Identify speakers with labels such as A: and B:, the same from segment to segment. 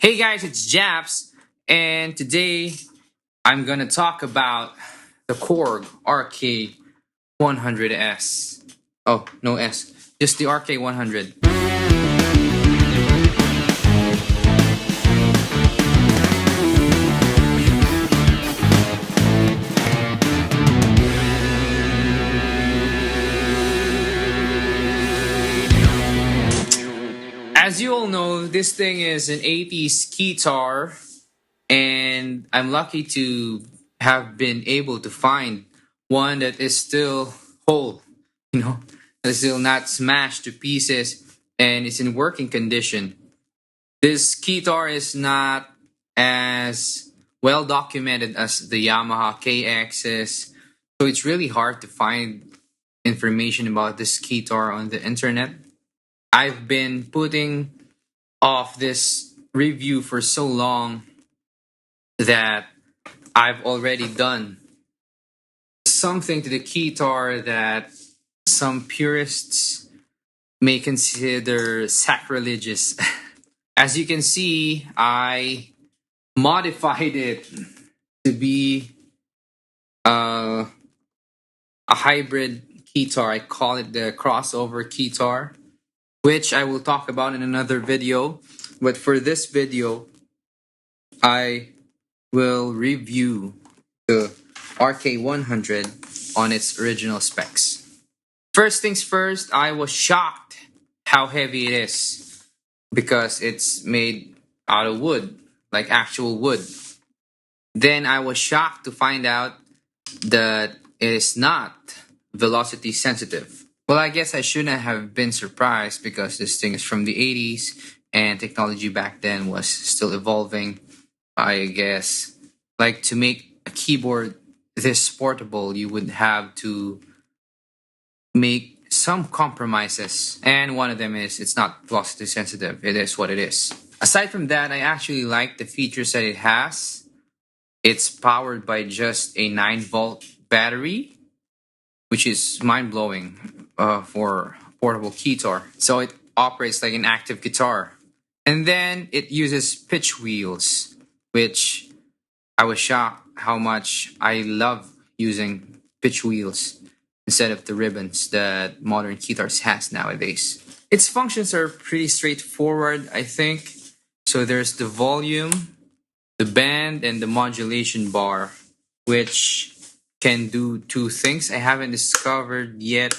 A: Hey guys, it's Japs, and today I'm gonna talk about the Korg RK100S. Oh, no S, just the RK100. As you all know, this thing is an 80s keytar, and I'm lucky to have been able to find one that is still whole, you know, that's still not smashed to pieces and is in working condition. This keytar is not as well documented as the Yamaha KX is, so it's really hard to find information about this keytar on the internet. I've been putting off this review for so long that I've already done something to the keytar that some purists may consider sacrilegious. As you can see, I modified it to be uh, a hybrid keytar. I call it the crossover keytar, which I will talk about in another video. But for this video, I will review the RK100 on its original specs. First things first, I was shocked how heavy it is because it's made out of wood, like actual wood. Then I was shocked to find out that it is not velocity sensitive. Well, I guess I shouldn't have been surprised because this thing is from the 80s and technology back then was still evolving. I guess, like, to make a keyboard this portable, you would have to make some compromises. And one of them is it's not velocity sensitive. It is what it is. Aside from that, I actually like the features that it has. It's powered by just a 9-volt battery, which is mind blowing for a portable keytar. So it operates like an active guitar. And then it uses pitch wheels, which I was shocked how much I love using pitch wheels instead of the ribbons that modern keytars has nowadays. Its functions are pretty straightforward, I think. So there's the volume, the band, and the modulation bar, which can do two things. I haven't discovered yet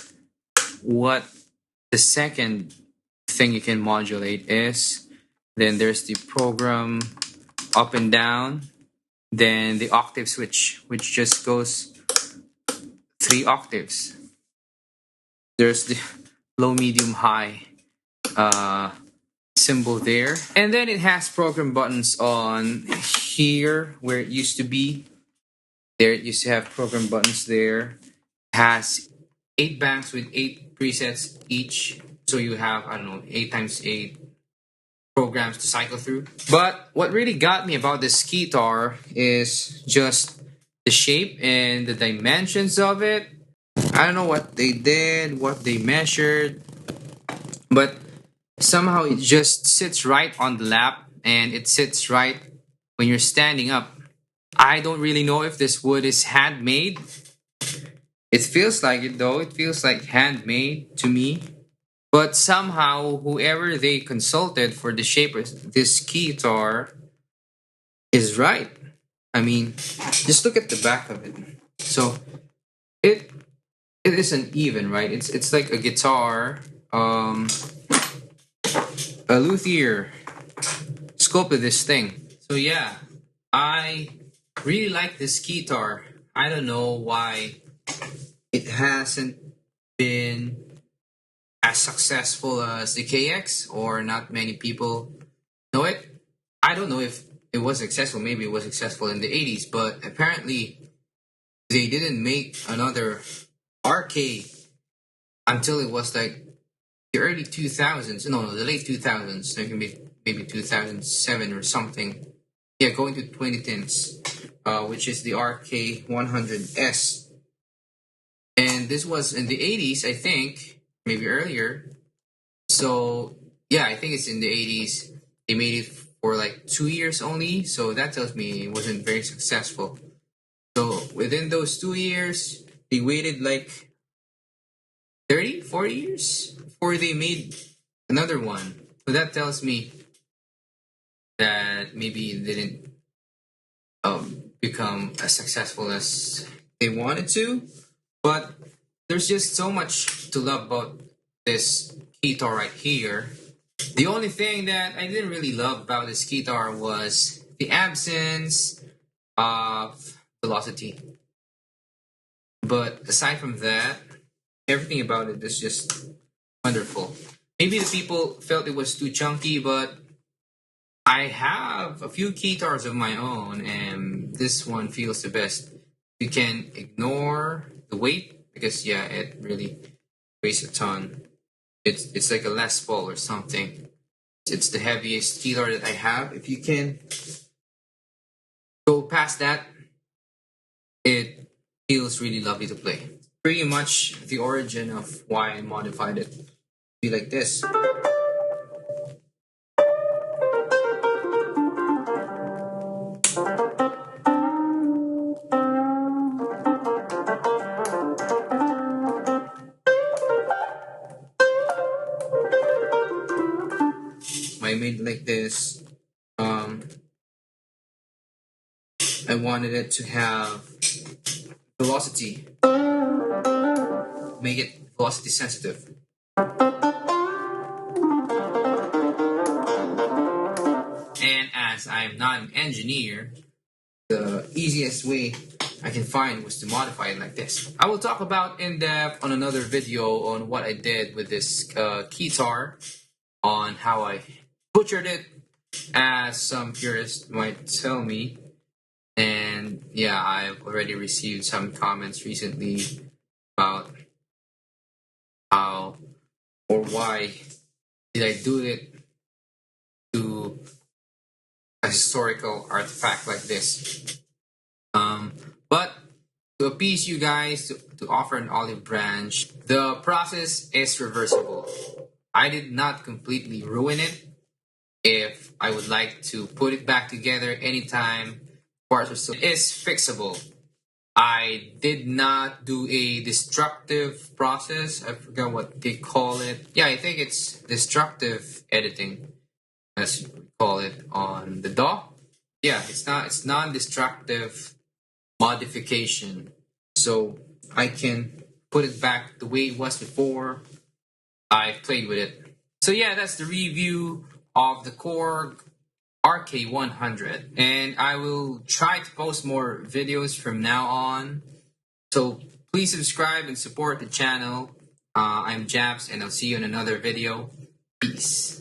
A: what the second thing you can modulate is. Then there's the program up and down. Then the octave switch, which just goes 3 octaves. There's the low, medium, high symbol there. And then it has program buttons on here where it used to be. There it used to have program buttons there. It has 8 bands with 8 presets each. So you have, I don't know, 8 times 8 programs to cycle through. But what really got me about this keytar is just the shape and the dimensions of it. I don't know what they did, what they measured, but somehow it just sits right on the lap and it sits right when you're standing up. I don't really know if this wood is handmade. It feels like it though. It feels like handmade to me. But somehow, whoever they consulted for the shape of this keytar is right. I mean, just look at the back of it. So it it isn't even, right? It's like a guitar, a luthier sculpted this thing. So yeah, I really like this keytar. I don't know why it hasn't been as successful as the KX, or not many people know it. I don't know if it was successful. Maybe it was successful in the 80s, but apparently they didn't make another RK until it was like the early 2000s. No, the late 2000s. Like maybe 2007 or something. Yeah, going to 2010s, which is the RK100S. And this was in the 80s, I think, maybe earlier. So, yeah, I think it's in the 80s. They made it for like 2 years only, so that tells me it wasn't very successful. So within those 2 years, they waited like 30, 40 years before they made another one. So that tells me that maybe it didn't become as successful as they wanted to. But there's just so much to love about this keytar right here. The only thing that I didn't really love about this keytar was the absence of velocity. But aside from that, everything about it is just wonderful. Maybe the people felt it was too chunky, but I have a few keytars of my own, and this one feels the best. You can ignore the weight because yeah, it really weighs a ton. It's like a Les Paul or something. It's the heaviest keytar that I have. If you can go past that, it feels really lovely to play. Pretty much the origin of why I modified it. Be like this. I made like this. I wanted it to have velocity, make it velocity sensitive. And as I'm not an engineer, the easiest way I can find was to modify it like this. I will talk about in depth on another video on what I did with this keytar, on how I butchered it, as some purists might tell me. And yeah, I've already received some comments recently about how or why did I do it to a historical artifact like this. But to appease you guys, to offer an olive branch, the process is reversible. I did not completely ruin it. If I would like to put it back together anytime parts are still, it is fixable. I did not do a destructive process. I forgot what they call it. Yeah, I think it's destructive editing, as we call it on the DAW. Yeah, it's non-destructive modification. So I can put it back the way it was before I played with it. So yeah, that's the review of the Korg RK100. And I will try to post more videos from now on. So please subscribe and support the channel. I'm Japs, and I'll see you in another video. Peace.